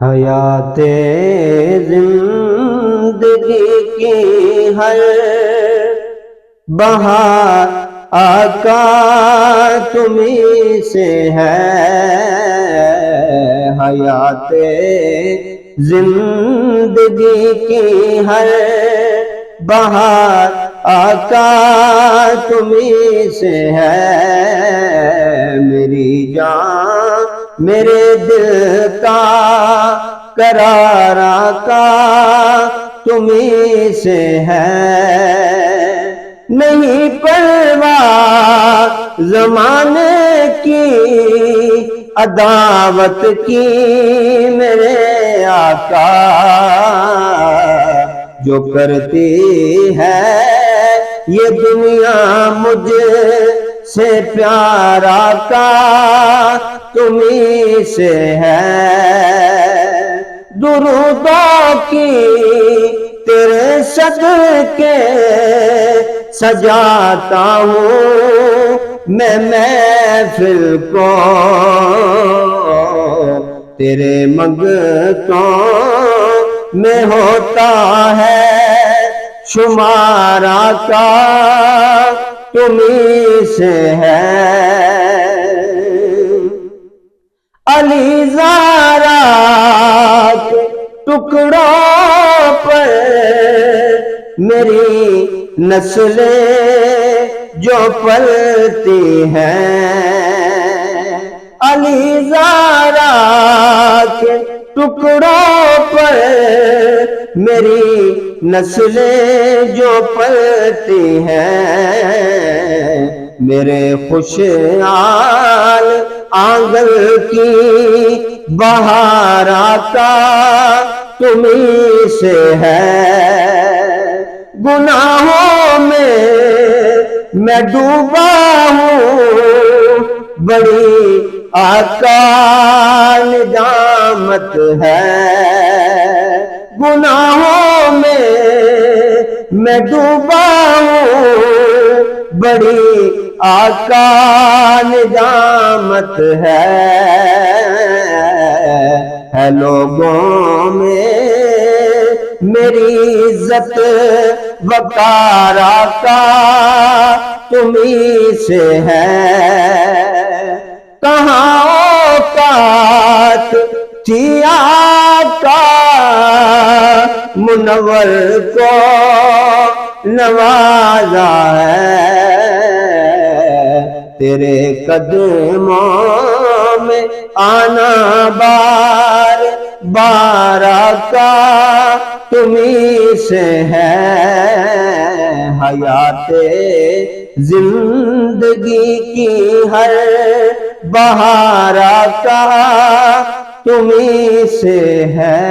حیات زندگی کی ہر بہار آقا تمہیں سے ہے، حیات زندگی کی ہر بہار آقا تمہیں سے ہے، میری جان میرے دل کا قرار آقا تمہیں سے ہے، نہیں پرواہ زمانے کی عداوت کی میرے آقا، جو کرتی ہے یہ دنیا مجھ سے پیار آقا تمہیں سے ہے، درودوں کی تیرے صدقے سجاتا ہوں میں محفل کو، تیرے منگتوں میں ہوتا ہے شمار آقا تمہیں سے ہے، علی زارا کے ٹکڑوں پر میری نسلیں جو پلتی ہیں، علی زارا کے ٹکڑوں پر میری نسلیں جو پلتی ہیں، میرے خوشحال آنگن کی بہار آقا تمہیں سے ہے، گناہوں میں ڈوبا ہوں بڑی آقا ندامت ہے، گناہوں میں ڈوبا ہوں بڑی آقا ندامت ہے لوگوں میں میری عزت وقار آقا تمہیں سے ہے، کہاں اوقات تھی آقا منور کو نوازا ہے، تیرے قدموں میں آنا بار بار آقا تمہیں سے ہے، حیات زندگی کی ہر بہار آقا تمہیں سے ہے۔